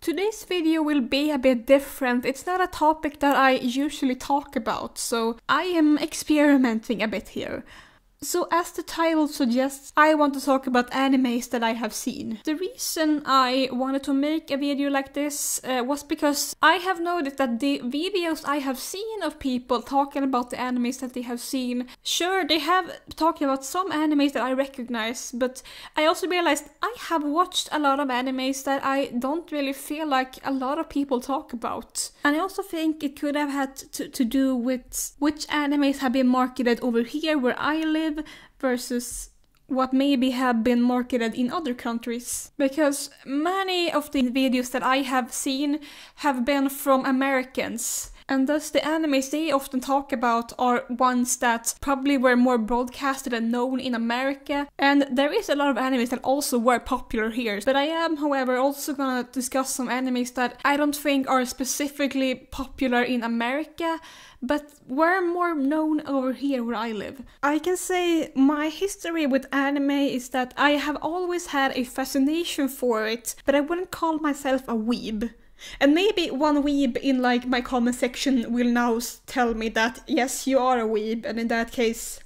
Today's video will be a bit different. It's not a topic that I usually talk about, so I am experimenting a bit here. So as the title suggests, I want to talk about animes that I have seen. The reason I wanted to make a video like this was because I have noticed that the videos I have seen of people talking about the animes that they have seen, sure, they have talked about some animes that I recognize, but I also realized I have watched a lot of animes that I don't really feel like a lot of people talk about. And I also think it could have had to do with which animes have been marketed over here where I live versus what maybe have been marketed in other countries. Because many of the videos that I have seen have been from Americans. And thus the animes they often talk about are ones that probably were more broadcasted and known in America. And there is a lot of animes that also were popular here. But I am, however, also gonna discuss some animes that I don't think are specifically popular in America, but were more known over here where I live. I can say my history with anime is that I have always had a fascination for it, but I wouldn't call myself a weeb. And maybe one weeb in like my comment section will now tell me that yes, you are a weeb, and in that case,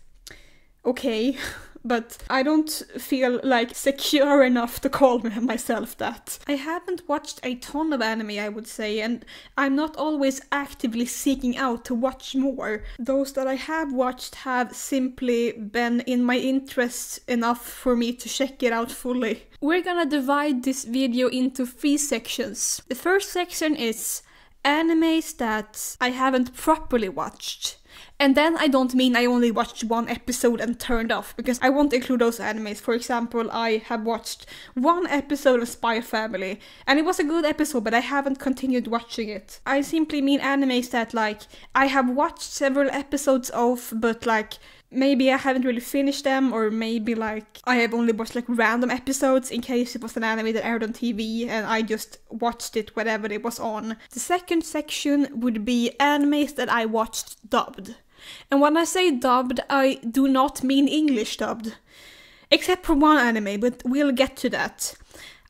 okay. But I don't feel like secure enough to call myself that. I haven't watched a ton of anime, I would say, and I'm not always actively seeking out to watch more. Those that I have watched have simply been in my interest enough for me to check it out fully. We're gonna divide this video into 3 sections. The first section is animes that I haven't properly watched. And then I don't mean I only watched one episode and turned off, because I won't include those animes. For example, I have watched one episode of Spy Family, and it was a good episode, but I haven't continued watching it. I simply mean animes that, like, I have watched several episodes of, but, like, maybe I haven't really finished them, or maybe, like, I have only watched, like, random episodes in case it was an anime that aired on TV, and I just watched it whenever it was on. The second section would be animes that I watched dubbed. And when I say dubbed, I do not mean English dubbed. Except for one anime, but we'll get to that.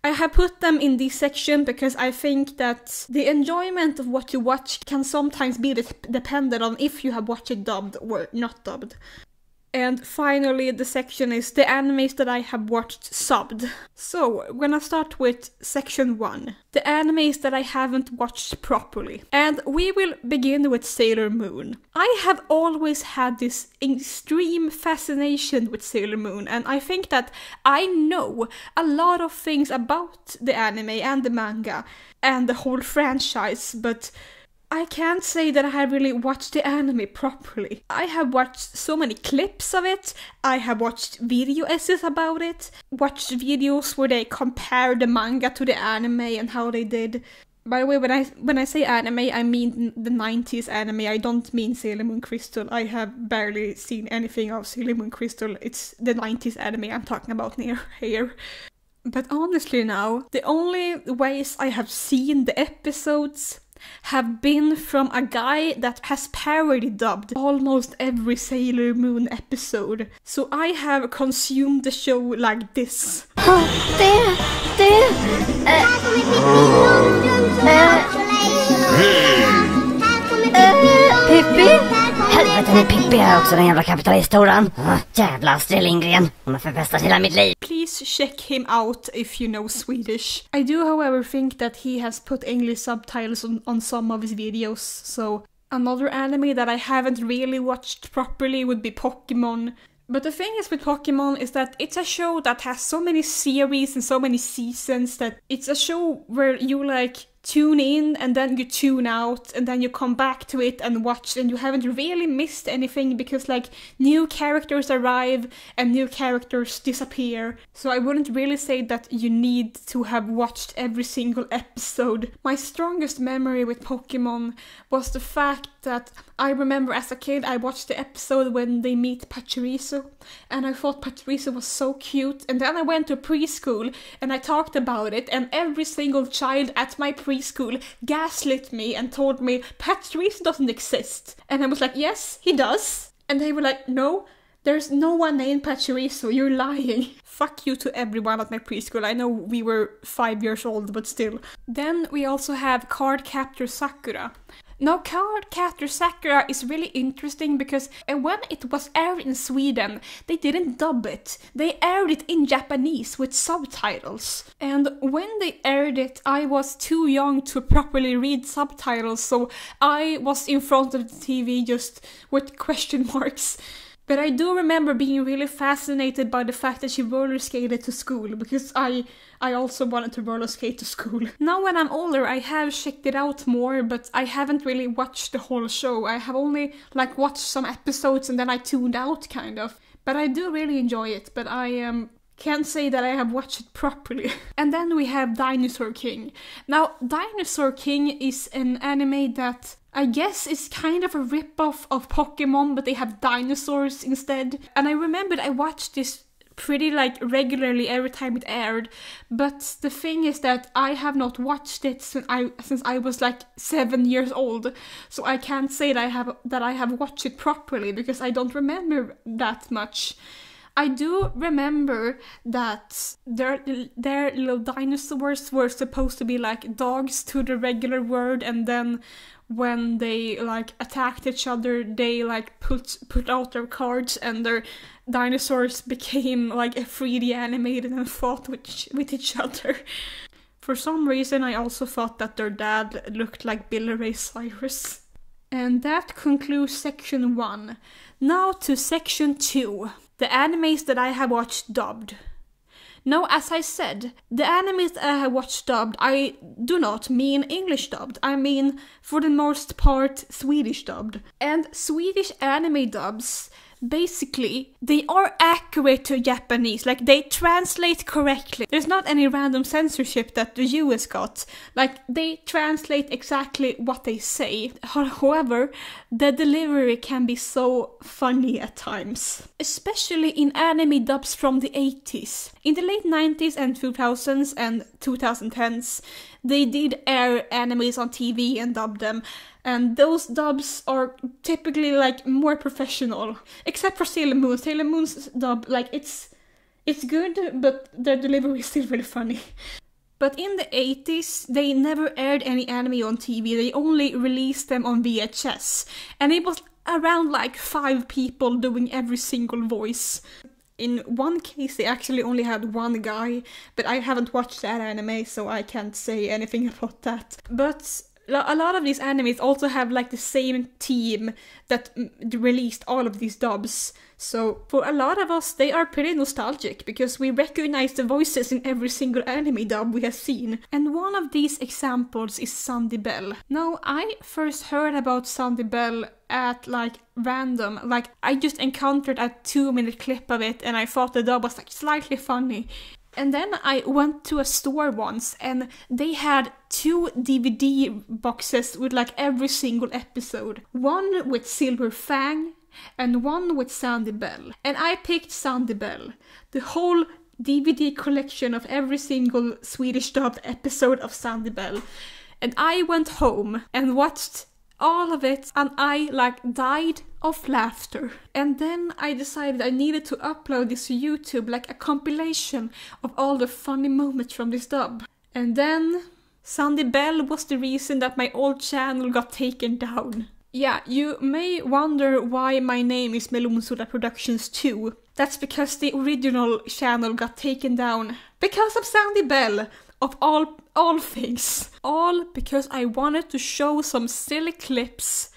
I have put them in this section because I think that the enjoyment of what you watch can sometimes be dependent on if you have watched it dubbed or not dubbed. And finally, the section is the animes that I have watched subbed. So, we're gonna start with section 1. The animes that I haven't watched properly. And we will begin with Sailor Moon. I have always had this extreme fascination with Sailor Moon, and I think that I know a lot of things about the anime and the manga and the whole franchise, but I can't say that I have really watched the anime properly. I have watched so many clips of it, I have watched video essays about it, watched videos where they compare the manga to the anime and how they did. By the way, when I say anime, I mean the 90s anime, I don't mean Sailor Moon Crystal. I have barely seen anything of Sailor Moon Crystal, it's the 90s anime I'm talking about here. But honestly now, the only ways I have seen the episodes have been from a guy that has parody dubbed almost every Sailor Moon episode. So I have consumed the show like this. Pippi? Helvete med Pippi här också, den jävla kapitalisthoran. Jävla Astrid Lindgren. Hon har förpestat hela mitt liv. Please check him out if you know Swedish. I do, however, think that he has put English subtitles on some of his videos, so another anime that I haven't really watched properly would be Pokemon. But the thing is with Pokemon is that it's a show that has so many series and so many seasons that it's a show where you like tune in and then you tune out and then you come back to it and watch, and you haven't really missed anything because like new characters arrive and new characters disappear. So I wouldn't really say that you need to have watched every single episode. My strongest memory with Pokemon was the fact that I remember as a kid I watched the episode when they meet Pachirisu, and I thought Pachirisu was so cute, and then I went to preschool and I talked about it, and every single child at my preschool gaslit me and told me Pachirisu doesn't exist. And I was like, yes, he does. And they were like, no, There's no one named Pachirisu, you're lying. Fuck you to everyone at my preschool. I know we were 5 years old, but still. Then we also have Cardcaptor Sakura. Now, Cardcaptor Sakura is really interesting because when it was aired in Sweden, they didn't dub it. They aired it in Japanese with subtitles. And when they aired it, I was too young to properly read subtitles, so I was in front of the TV just with question marks. But I do remember being really fascinated by the fact that she roller skated to school, because I also wanted to roller skate to school. Now when I'm older, I have checked it out more, but I haven't really watched the whole show. I have only watched some episodes and then I tuned out, kind of. But I do really enjoy it, but I can't say that I have watched it properly. And then we have Dinosaur King. Now, Dinosaur King is an anime that I guess is kind of a rip-off of Pokemon, but they have dinosaurs instead. And I remembered I watched this pretty regularly every time it aired, but the thing is that I have not watched it since I was 7 years old, so I can't say that I have watched it properly because I don't remember that much. I do remember that their little dinosaurs were supposed to be like dogs to the regular world, and then when they attacked each other, they put out their cards and their dinosaurs became a 3D animated and fought with each other. For some reason I also thought that their dad looked like Billy Ray Cyrus. And that concludes section 1. Now to section 2. The animes that I have watched dubbed. Now, as I said, the animes that I have watched dubbed, I do not mean English dubbed. I mean, for the most part, Swedish dubbed. And Swedish anime dubs, basically, they are accurate to Japanese. They translate correctly. There's not any random censorship that the US got. They translate exactly what they say. However, the delivery can be so funny at times. Especially in anime dubs from the 80s. In the late 90s and 2000s and 2010s, they did air animes on TV and dub them. And those dubs are typically more professional. Except for Sailor Moon. Sailor Moon's dub, it's good, but their delivery is still really funny. But in the 80s, they never aired any anime on TV. They only released them on VHS. And it was around 5 people doing every single voice. In one case, they actually only had one guy, but I haven't watched that anime, so I can't say anything about that. But a lot of these animes also have the same team that released all of these dubs. So for a lot of us, they are pretty nostalgic because we recognize the voices in every single anime dub we have seen. And one of these examples is Sandy Bell. Now, I first heard about Sandy Bell at random. I just encountered a 2-minute clip of it and I thought the dub was slightly funny. And then I went to a store once and they had 2 DVD boxes with every single episode. One with Silver Fang and one with Sandy Bell. And I picked Sandy Bell. The whole DVD collection of every single Swedish dubbed episode of Sandy Bell. And I went home and watched all of it and I died of laughter. And then I decided I needed to upload this to YouTube, a compilation of all the funny moments from this dub. And then Sandy Bell was the reason that my old channel got taken down. Yeah, you may wonder why my name is Melonsoda Productions 2. That's because the original channel got taken down because of Sandy Bell. Of all things. All because I wanted to show some silly clips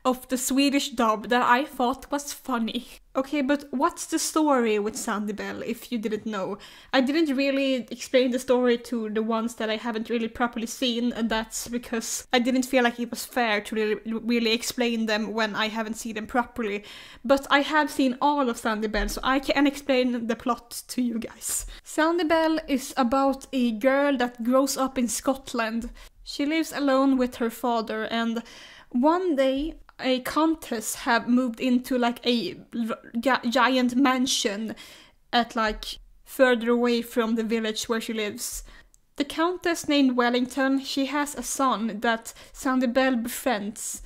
of the Swedish dub that I thought was funny. Okay, but what's the story with Sandy Bell, if you didn't know? I didn't really explain the story to the ones that I haven't really properly seen, and that's because I didn't feel like it was fair to really explain them when I haven't seen them properly. But I have seen all of Sandy Bell, so I can explain the plot to you guys. Sandy Bell is about a girl that grows up in Scotland. She lives alone with her father, and one day a countess have moved into a giant mansion at further away from the village where she lives. The countess named Wellington, she has a son that Sandy Bell befriends.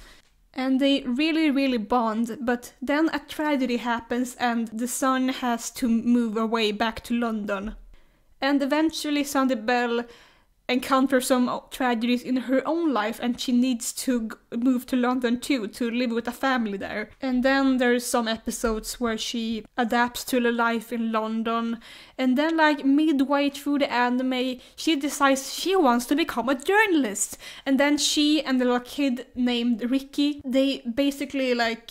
And they really bond, but then a tragedy happens and the son has to move away back to London. And eventually Sandy Bell encounters some tragedies in her own life and she needs to move to London too, to live with a family there. And then there's some episodes where she adapts to the life in London, and then like midway through the anime she decides she wants to become a journalist. And then she and the little kid named Ricky, they basically like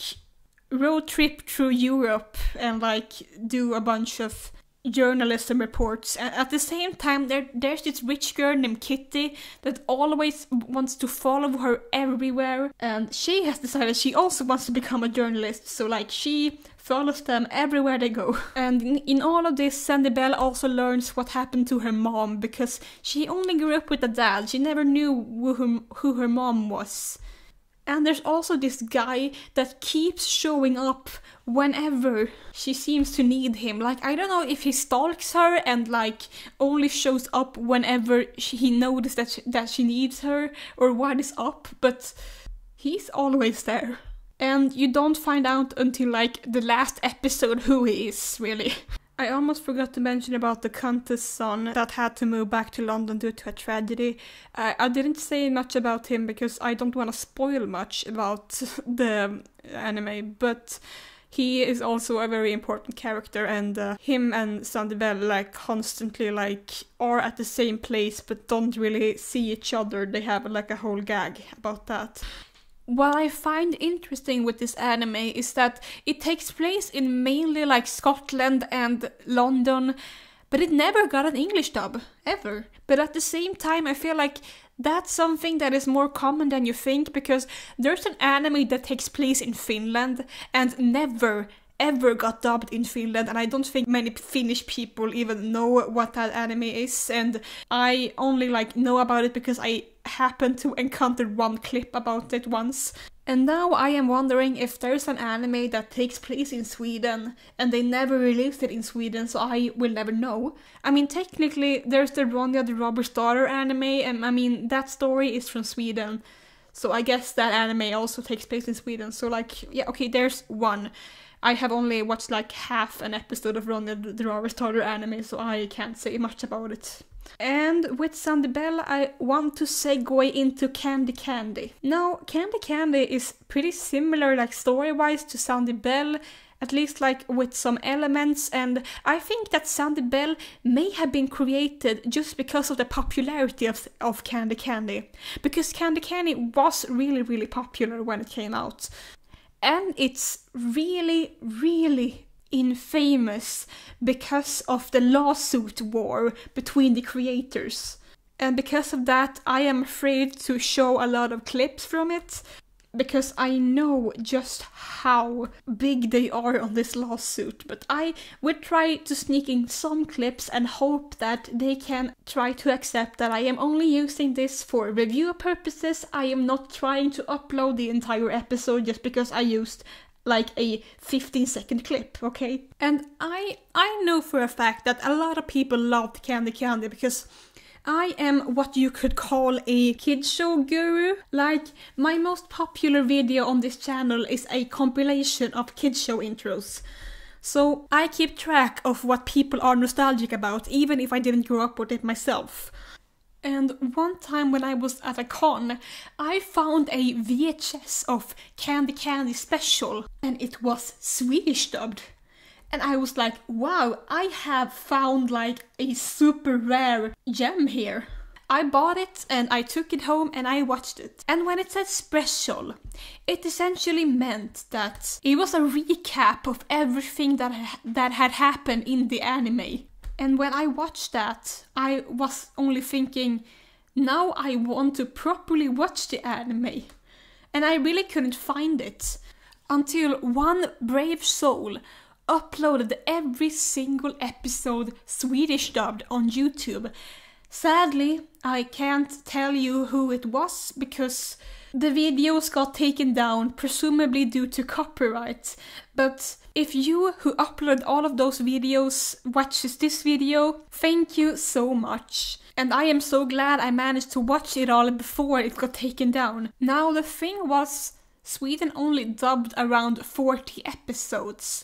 road trip through Europe and like do a bunch of journalism reports, and at the same time there's this rich girl named Kitty that always wants to follow her everywhere, and she has decided she also wants to become a journalist, so like she follows them everywhere they go. And in all of this, Sandy Bell also learns what happened to her mom, because she only grew up with a dad, she never knew who her mom was. And there's also this guy that keeps showing up whenever she seems to need him. Like, I don't know if he stalks her and like only shows up whenever he notices that she needs her, or what is up, but he's always there. And you don't find out until like the last episode who he is, really. I almost forgot to mention about the Countess' son that had to move back to London due to a tragedy. I didn't say much about him because I don't want to spoil much about the anime, but he is also a very important character, and him and Sandy Bell like constantly like are at the same place but don't really see each other. They have like a whole gag about that. What I find interesting with this anime is that it takes place in mainly like Scotland and London, but it never got an English dub, ever. But at the same time, I feel like that's something that is more common than you think, because there's an anime that takes place in Finland and never ever got dubbed in Finland, and I don't think many Finnish people even know what that anime is, and I only like know about it because I happened to encounter one clip about it once. And now I am wondering if there's an anime that takes place in Sweden and they never released it in Sweden, so I will never know. I mean, technically there's the Ronja the Robber's Daughter anime, and I mean that story is from Sweden, so I guess that anime also takes place in Sweden. So like, yeah, okay, there's one. I have only watched like half an episode of Ronja the Robber's Daughter anime, so I can't say much about it. And with Sandy Bell, I want to segue into Candy Candy. Now, Candy Candy is pretty similar, like story-wise, to Sandy Bell, at least like with some elements, and I think that Sandy Bell may have been created just because of the popularity of Candy Candy. Because Candy Candy was really popular when it came out. And it's really infamous because of the lawsuit war between the creators. And because of that, I am afraid to show a lot of clips from it, because I know just how big they are on this lawsuit. But I will try to sneak in some clips and hope that they can try to accept that I am only using this for review purposes. I am not trying to upload the entire episode just because I used like a 15-second clip, okay? And I know for a fact that a lot of people loved Candy Candy because I am what you could call a kids show guru. Like, my most popular video on this channel is a compilation of kids show intros. So I keep track of what people are nostalgic about, even if I didn't grow up with it myself. And one time when I was at a con, I found a VHS of Candy Candy Special, and it was Swedish dubbed. And I was like, wow, I have found like a super rare gem here. I bought it and I took it home and I watched it. And when it said special, it essentially meant that it was a recap of everything that had happened in the anime. And when I watched that, I was only thinking, now I want to properly watch the anime. And I really couldn't find it until one brave soul uploaded every single episode Swedish dubbed on YouTube. Sadly, I can't tell you who it was because the videos got taken down, presumably due to copyright. But if you who upload all of those videos watches this video, thank you so much. And I am so glad I managed to watch it all before it got taken down. Now the thing was, Sweden only dubbed around 40 episodes.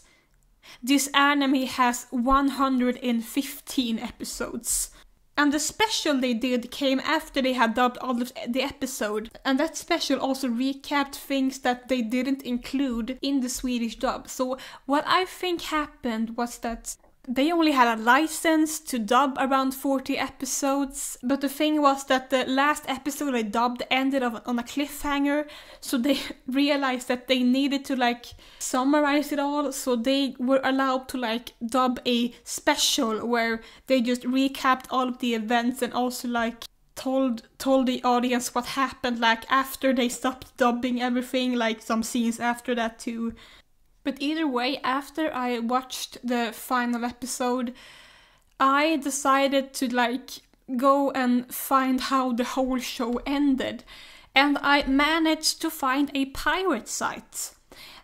This anime has 115 episodes. And the special they did came after they had dubbed all of the episode. And that special also recapped things that they didn't include in the Swedish dub. So what I think happened was that they only had a license to dub around 40 episodes, but the thing was that the last episode they dubbed ended on a cliffhanger, so they realized that they needed to like summarize it all, so they were allowed to like dub a special where they just recapped all of the events and also like told the audience what happened like after they stopped dubbing everything, like some scenes after that too. But either way, after I watched the final episode, I decided to like go and find how the whole show ended. And I managed to find a pirate site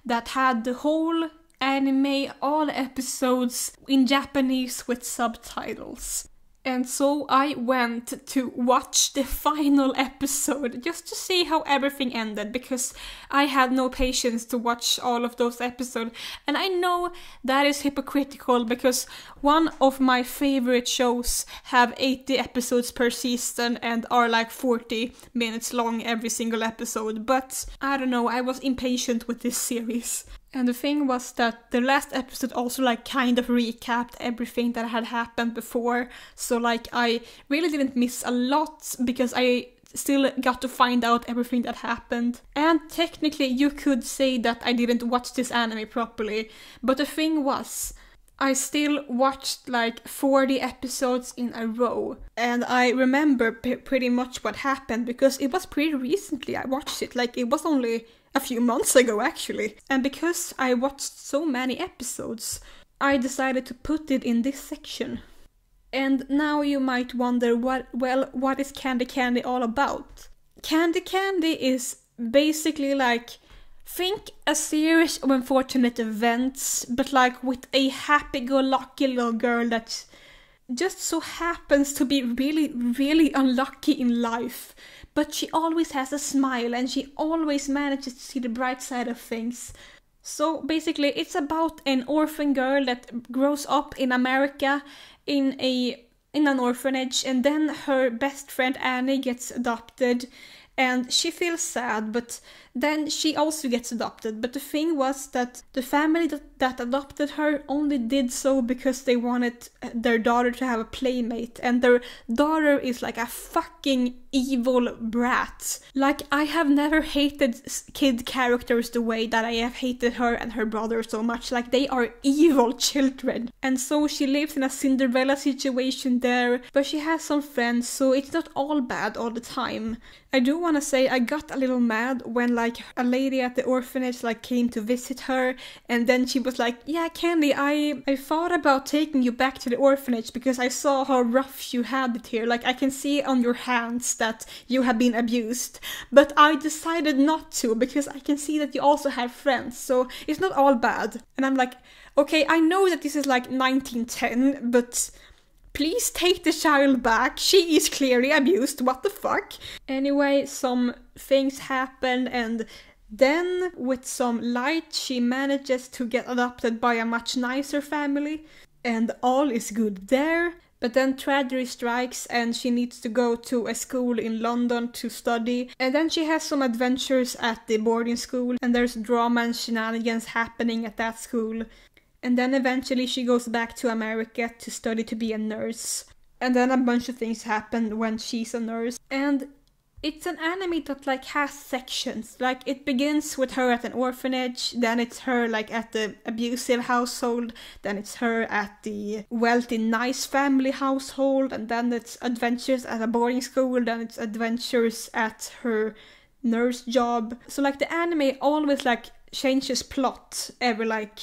that had the whole anime, all episodes in Japanese with subtitles. And so I went to watch the final episode just to see how everything ended, because I had no patience to watch all of those episodes. And I know that is hypocritical because one of my favorite shows have 80 episodes per season and are like 40 minutes long every single episode. But I don't know, I was impatient with this series. And the thing was that the last episode also like kind of recapped everything that had happened before. So like I really didn't miss a lot because I still got to find out everything that happened. And technically you could say that I didn't watch this anime properly. But the thing was, I still watched like 40 episodes in a row. And I remember pretty much what happened because it was pretty recently I watched it. Like it was only a few months ago actually. And because I watched so many episodes, I decided to put it in this section. And now you might wonder, what is Candy Candy all about? Candy Candy is basically like, think a series of unfortunate events, but like with a happy-go-lucky little girl that just so happens to be really, really unlucky in life. But she always has a smile and she always manages to see the bright side of things. So basically it's about an orphan girl that grows up in America in an orphanage, and then her best friend Annie gets adopted and she feels sad, but then she also gets adopted. But the thing was that the family that adopted her only did so because they wanted their daughter to have a playmate, and their daughter is like a fucking evil brat. Like, I have never hated kid characters the way that I have hated her and her brother so much. Like, they are evil children. And so she lives in a Cinderella situation there, but she has some friends, so it's not all bad all the time. I do want to say I got a little mad when like a lady at the orphanage like came to visit her, and then she was like, yeah, Candy, I thought about taking you back to the orphanage because I saw how rough you had it here. Like, I can see on your hands that you have been abused, but I decided not to because I can see that you also have friends, so it's not all bad. And I'm like, okay, I know that this is like 1910, but please take the child back. She is clearly abused. What the fuck? Anyway, some things happen, and then with some light she manages to get adopted by a much nicer family, and all is good there. But then tragedy strikes and she needs to go to a school in London to study. And then she has some adventures at the boarding school, and there's drama and shenanigans happening at that school. And then eventually she goes back to America to study to be a nurse. And then a bunch of things happen when she's a nurse. And it's an anime that like has sections. Like, it begins with her at an orphanage, then it's her like at the abusive household, then it's her at the wealthy nice family household, and then it's adventures at a boarding school, then it's adventures at her nurse job. So like the anime always like changes plot every like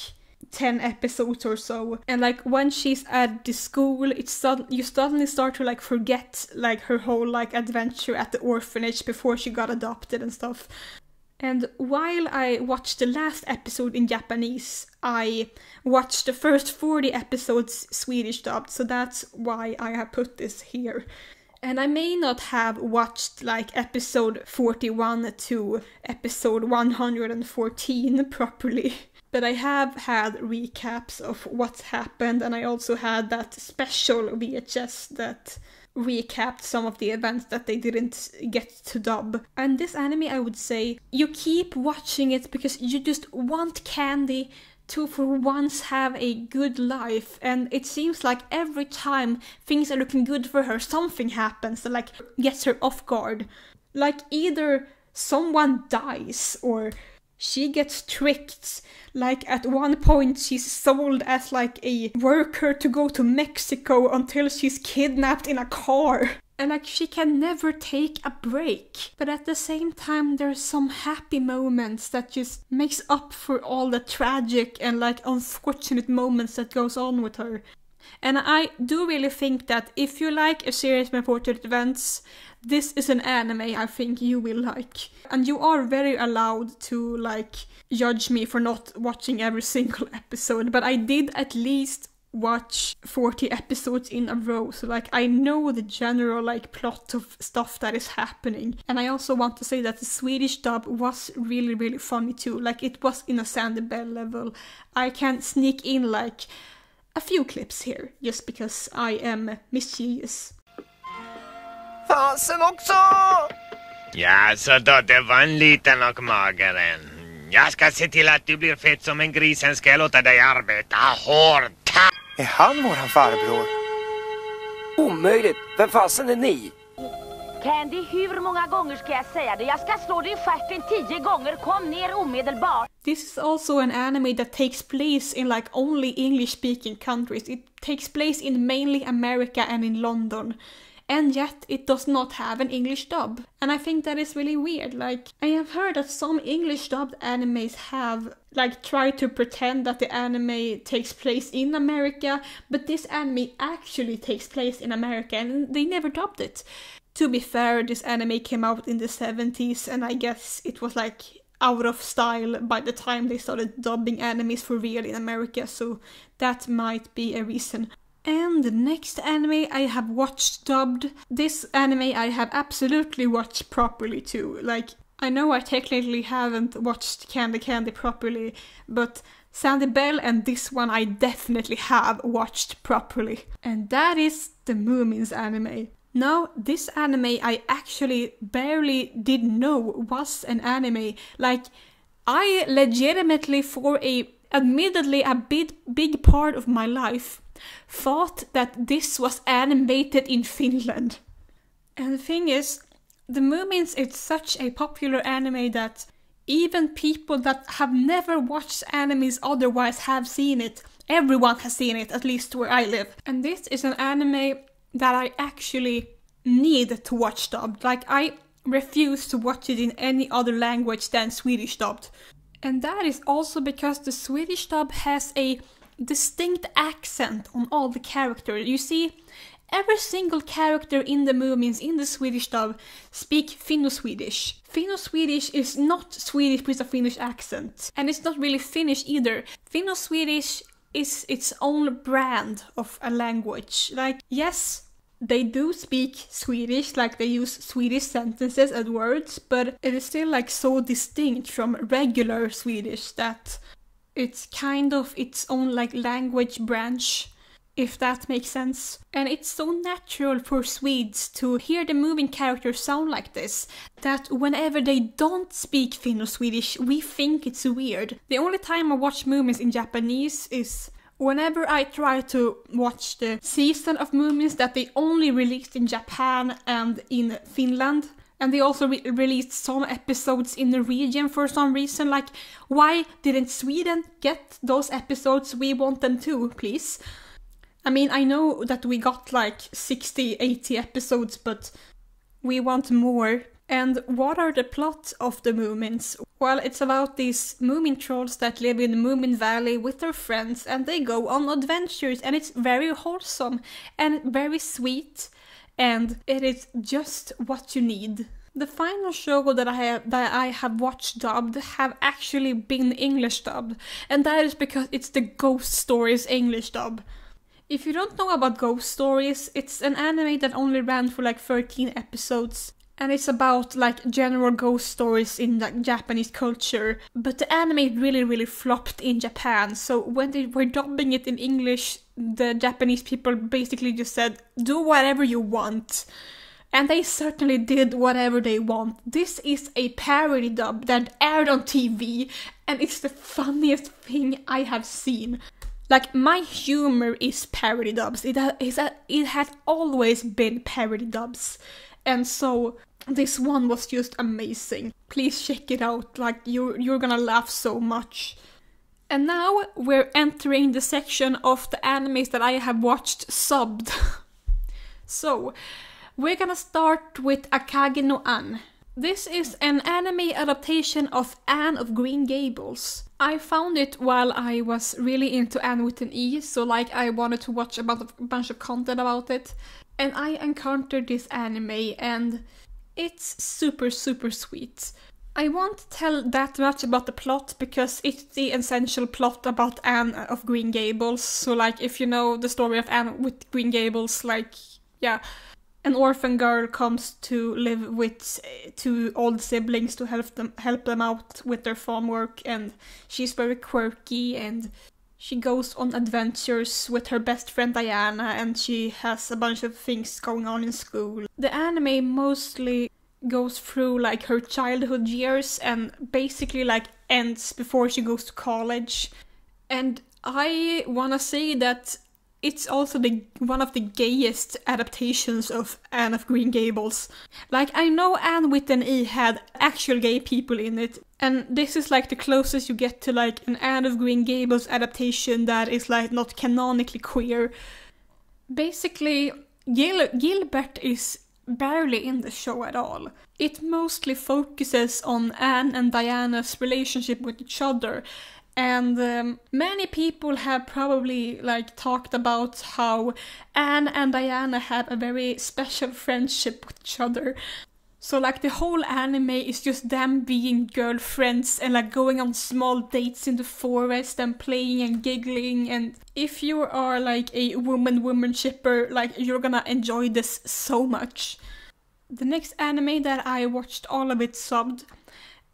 10 episodes or so, and like when she's at the school, you suddenly start to like forget like her whole like adventure at the orphanage before she got adopted and stuff. And while I watched the last episode in Japanese, I watched the first 40 episodes Swedish dubbed, so that's why I have put this here. And I may not have watched like episode 41 to episode 114 properly, but I have had recaps of what's happened, and I also had that special VHS that recapped some of the events that they didn't get to dub. And this anime, I would say, you keep watching it because you just want Candy to for once have a good life, and it seems like every time things are looking good for her, something happens that like gets her off guard. Like either someone dies or she gets tricked. Like at one point she's sold as like a worker to go to Mexico until she's kidnapped in a car. And like she can never take a break. But at the same time there's some happy moments that just makes up for all the tragic and like unfortunate moments that goes on with her. And I do really think that if you like a series with unfortunate events, this is an anime I think you will like. And you are very allowed to like judge me for not watching every single episode, but I did at least watch 40 episodes in a row, so like I know the general like plot of stuff that is happening. And I also want to say that the Swedish dub was really funny too, like it was in a Sandy Bell level. I can sneak in like a few clips here just because I am mischievous. Fasen också! Ja, så då det var en liten och mager en. Jag ska se till att du blir fett som en gris, sen ska jag låta dig arbeta hårt. Är han våran farbror? Omöjligt! Vem fasen är ni? Candy, hur många gånger ska jag säga det? Jag ska slå dig i stjärten 10 gånger. Kom ner omedelbart. This is also an anime that takes place in like only English-speaking countries. It takes place in mainly America and in London. And yet it does not have an English dub. And I think that is really weird. Like, I have heard that some English dubbed animes have like tried to pretend that the anime takes place in America, but this anime actually takes place in America and they never dubbed it. To be fair, this anime came out in the 70s and I guess it was like out of style by the time they started dubbing animes for real in America, so that might be a reason. And the next anime I have watched dubbed, this anime I have absolutely watched properly too. Like, I know I technically haven't watched Candy Candy properly, but Sandy Bell and this one I definitely have watched properly. And that is the Moomins anime. Now, this anime I actually barely did know was an anime. Like, I legitimately for admittedly a big part of my life thought that this was animated in Finland. And the thing is, the Moomins is such a popular anime that even people that have never watched animes otherwise have seen it. Everyone has seen it, at least where I live. And this is an anime that I actually need to watch dubbed. Like, I refuse to watch it in any other language than Swedish dubbed. And that is also because the Swedish dub has a distinct accent on all the characters. You see, every single character in the Moomins in the Swedish dub speak Finno-Swedish. Finno-Swedish is not Swedish with a Finnish accent. And it's not really Finnish either. Finno-Swedish is its own brand of a language. Like, yes, they do speak Swedish, like they use Swedish sentences and words, but it is still like so distinct from regular Swedish that it's kind of its own like language branch, if that makes sense. And it's so natural for Swedes to hear the moving characters sound like this, that whenever they don't speak Finno-Swedish, we think it's weird. The only time I watch Moomins in Japanese is whenever I try to watch the season of Moomins that they only released in Japan and in Finland. And they also released some episodes in the region for some reason. Like, why didn't Sweden get those episodes? We want them too, please. I mean, I know that we got like 60, 80 episodes, but we want more. And what are the plot of the Moomins? Well, it's about these Moomin trolls that live in the Moomin Valley with their friends, and they go on adventures, and it's very wholesome and very sweet. And it is just what you need. The final show that I have watched dubbed have actually been English dubbed, and that is because it's the Ghost Stories English dub. If you don't know about Ghost Stories, it's an anime that only ran for like 13 episodes. And it's about like general ghost stories in like Japanese culture. But the anime really flopped in Japan. So when they were dubbing it in English, the Japanese people basically just said, do whatever you want. And they certainly did whatever they want. This is a parody dub that aired on TV, and it's the funniest thing I have seen. Like, my humor is parody dubs. It had always been parody dubs. And so, this one was just amazing. Please check it out, like, you're gonna laugh so much. And now, we're entering the section of the animes that I have watched subbed. So, we're gonna start with Akage no An. This is an anime adaptation of Anne of Green Gables. I found it while I was really into Anne with an E, so like I wanted to watch a bunch of content about it. And I encountered this anime and it's super sweet. I won't tell that much about the plot because it's the essential plot about Anne of Green Gables. So like if you know the story of Anne with Green Gables, like yeah. An orphan girl comes to live with two old siblings to help them out with their farm work, and she's very quirky and she goes on adventures with her best friend Diana, and she has a bunch of things going on in school. The anime mostly goes through like her childhood years and basically like ends before she goes to college. And I wanna say that it's also one of the gayest adaptations of Anne of Green Gables. Like, I know Anne with an E had actual gay people in it, and this is like the closest you get to like an Anne of Green Gables adaptation that is like not canonically queer. Basically, Gilbert is barely in the show at all. It mostly focuses on Anne and Diana's relationship with each other. And many people have probably like talked about how Anne and Diana have a very special friendship with each other. So like the whole anime is just them being girlfriends and like going on small dates in the forest and playing and giggling. And if you are like a woman shipper, like you're gonna enjoy this so much. The next anime that I watched all of it subbed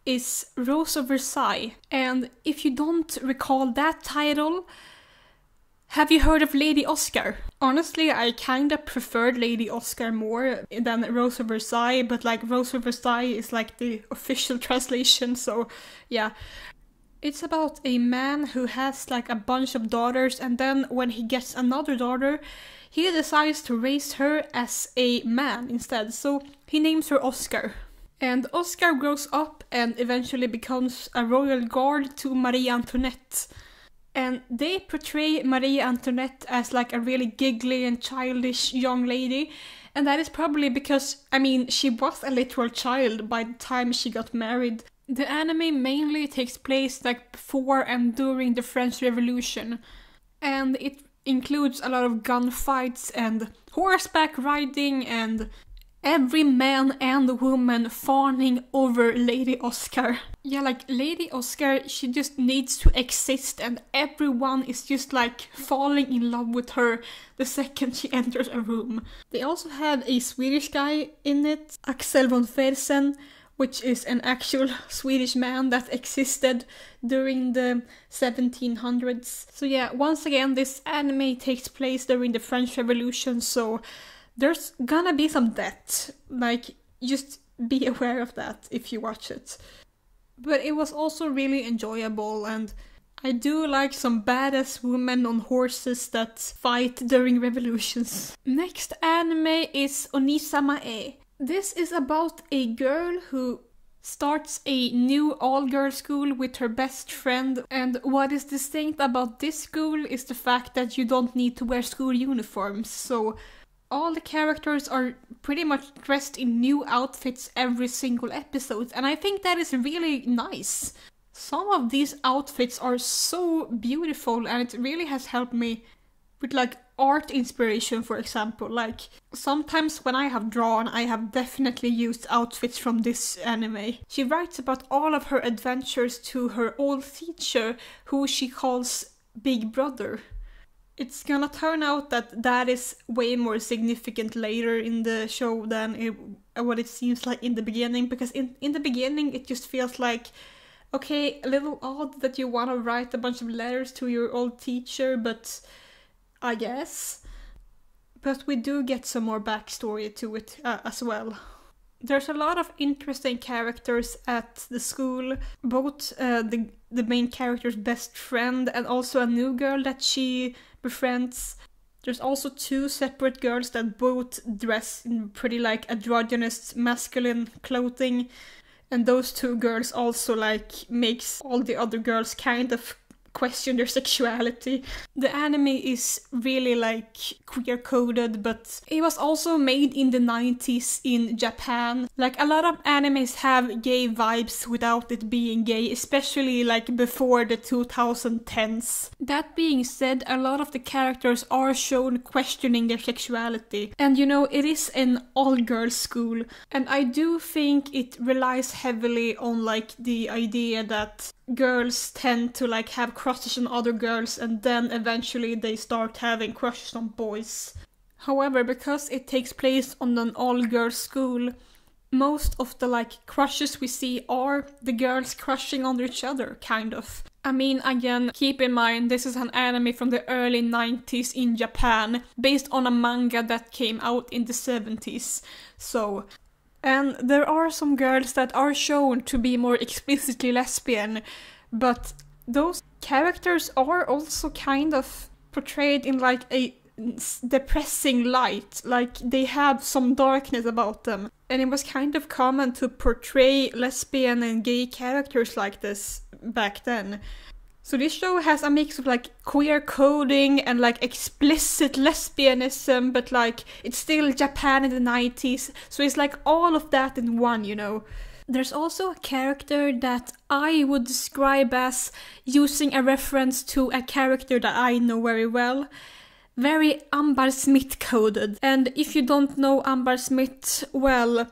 is Rose of Versailles. And if you don't recall that title, have you heard of Lady Oscar? Honestly, I kinda preferred Lady Oscar more than Rose of Versailles, but like Rose of Versailles is like the official translation, so yeah. It's about a man who has like a bunch of daughters, and then when he gets another daughter, he decides to raise her as a man instead, so he names her Oscar. And Oscar grows up and eventually becomes a royal guard to Marie Antoinette. And they portray Marie Antoinette as like a really giggly and childish young lady. And that is probably because, I mean, she was a literal child by the time she got married. The anime mainly takes place like before and during the French Revolution. And it includes a lot of gunfights and horseback riding and every man and woman fawning over Lady Oscar. Yeah, like Lady Oscar, she just needs to exist and everyone is just like falling in love with her the second she enters a room. They also have a Swedish guy in it, Axel von Fersen, which is an actual Swedish man that existed during the 1700s. So yeah, once again, this anime takes place during the French Revolution, so there's gonna be some death, like, just be aware of that if you watch it. But it was also really enjoyable, and I do like some badass women on horses that fight during revolutions. Next anime is Onisama-e. This is about a girl who starts a new all-girl school with her best friend, and what is distinct about this school is the fact that you don't need to wear school uniforms, so all the characters are pretty much dressed in new outfits every single episode, and I think that is really nice. Some of these outfits are so beautiful, and it really has helped me with like art inspiration, for example. Like sometimes when I have drawn, I have definitely used outfits from this anime. She writes about all of her adventures to her old teacher, who she calls Big Brother. it's gonna turn out that that is way more significant later in the show than what it seems like in the beginning, because in the beginning it just feels like, okay, a little odd that you want to write a bunch of letters to your old teacher, but I guess. But we do get some more backstory to it as well. There's a lot of interesting characters at the school, both the main character's best friend and also a new girl that she befriends. There's also two separate girls that both dress in pretty like androgynous masculine clothing, and those two girls also like makes all the other girls kind of question their sexuality. The anime is really like queer coded, but it was also made in the 90s in Japan. Like a lot of animes have gay vibes without it being gay, especially like before the 2010s. That being said, a lot of the characters are shown questioning their sexuality. And you know, it is an all-girls school, and I do think it relies heavily on like the idea that girls tend to like have crushes on other girls and then eventually they start having crushes on boys. However, because it takes place on an all-girls school, most of the like crushes we see are the girls crushing on each other, kind of. I mean, again, keep in mind this is an anime from the early 90s in Japan, based on a manga that came out in the 70s. So, and there are some girls that are shown to be more explicitly lesbian, but those characters are also kind of portrayed in like a depressing light, like they have some darkness about them. And it was kind of common to portray lesbian and gay characters like this back then. So this show has a mix of like queer coding and like explicit lesbianism, but like it's still Japan in the 90s, so it's like all of that in one, you know. There's also a character that I would describe as using a reference to a character that I know very well. Very Ambar Smith coded. And if you don't know Ambar Smith, well,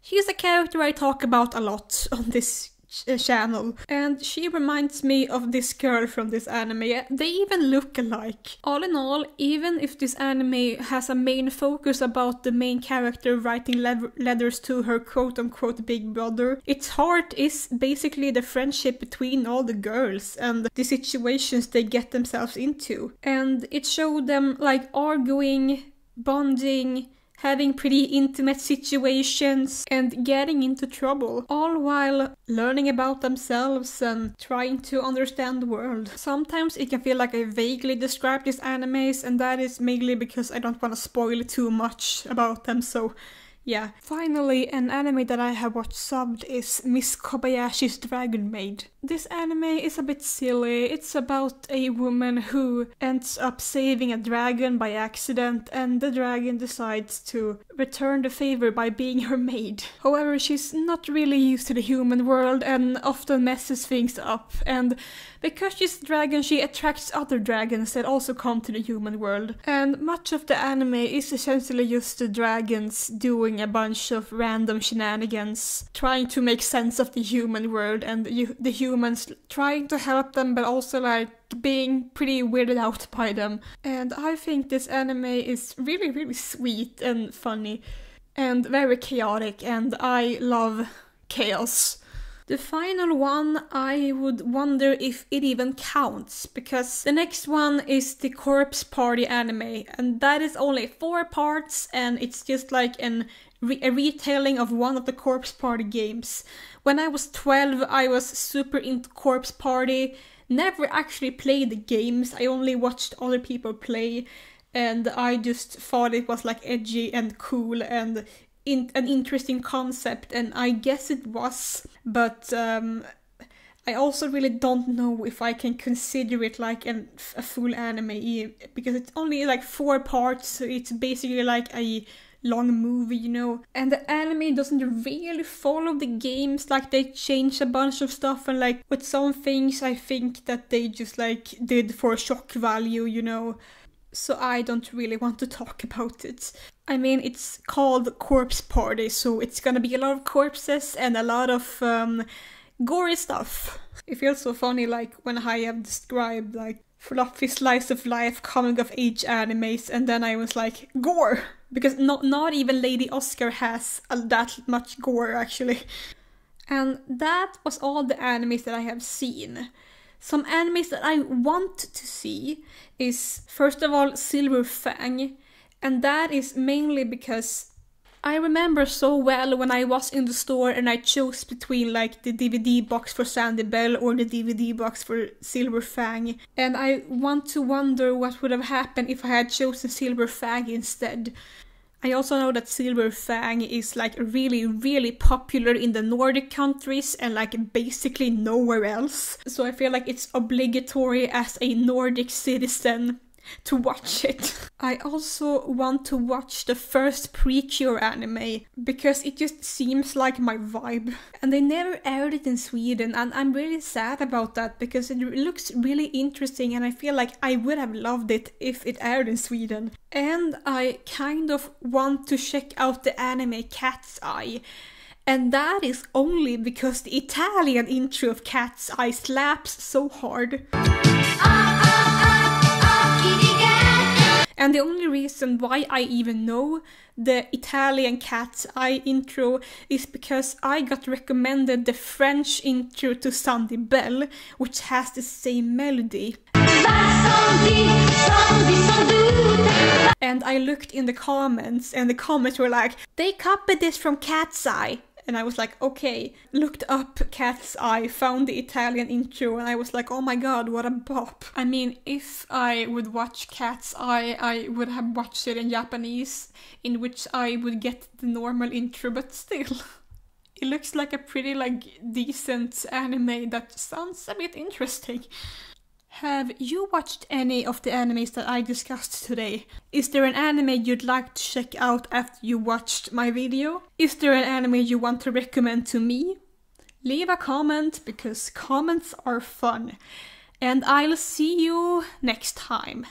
she's a character I talk about a lot on this channel, and she reminds me of this girl from this anime. They even look alike. All in all, even if this anime has a main focus about the main character writing letters to her quote-unquote big brother, its heart is basically the friendship between all the girls and the situations they get themselves into. And it showed them like arguing, bonding, having pretty intimate situations, and getting into trouble, all while learning about themselves and trying to understand the world. Sometimes it can feel like I vaguely describe these animes, and that is mainly because I don't want to spoil too much about them, so yeah. Finally, an anime that I have watched subbed is Miss Kobayashi's Dragon Maid. This anime is a bit silly. It's about a woman who ends up saving a dragon by accident, and the dragon decides to return the favor by being her maid. However, she's not really used to the human world and often messes things up, and because she's a dragon, she attracts other dragons that also come to the human world. And much of the anime is essentially just the dragons doing a bunch of random shenanigans, trying to make sense of the human world, and the humans trying to help them, but also like being pretty weirded out by them. And I think this anime is really, really sweet and funny and very chaotic, and I love chaos. The final one, I would wonder if it even counts, because the next one is the Corpse Party anime, and that is only 4 parts, and it's just like a retelling of one of the Corpse Party games. When I was 12, I was super into Corpse Party, never actually played the games, I only watched other people play, and I just thought it was like edgy and cool and an interesting concept, and I guess it was, but I also really don't know if I can consider it like a full anime, because it's only like 4 parts, so it's basically like a long movie, you know. And the anime doesn't really follow the games, like they change a bunch of stuff, and like with some things I think that they just like did for shock value, you know. So I don't really want to talk about it. I mean, it's called Corpse Party, so it's gonna be a lot of corpses and a lot of gory stuff. It feels so funny, like when I have described like fluffy slice of life coming of age animes, and then I was like, gore! Because not even Lady Oscar has that much gore actually. And that was all the animes that I have seen. Some animes that I want to see is, first of all, Silver Fang, and that is mainly because I remember so well when I was in the store and I chose between like the DVD box for Sandy Bell or the DVD box for Silver Fang, and I want to wonder what would have happened if I had chosen Silver Fang instead. I also know that Silver Fang is like really, really popular in the Nordic countries and like basically nowhere else. So I feel like it's obligatory as a Nordic citizen to watch it. I also want to watch the first Precure anime because it just seems like my vibe. And they never aired it in Sweden, and I'm really sad about that because it looks really interesting and I feel like I would have loved it if it aired in Sweden. And I kind of want to check out the anime Cat's Eye. And that is only because the Italian intro of Cat's Eye slaps so hard. And the only reason why I even know the Italian Cat's Eye intro is because I got recommended the French intro to Sandy Bell, which has the same melody. And I looked in the comments, and the comments were like, they copied this from Cat's Eye. And I was like, okay, looked up Cat's Eye, found the Italian intro, and I was like, oh my god, what a bop. I mean, if I would watch Cat's Eye, I would have watched it in Japanese, in which I would get the normal intro, but still. It looks like a pretty, like, decent anime that sounds a bit interesting. Have you watched any of the animes that I discussed today? Is there an anime you'd like to check out after you watched my video? Is there an anime you want to recommend to me? Leave a comment because comments are fun. And I'll see you next time.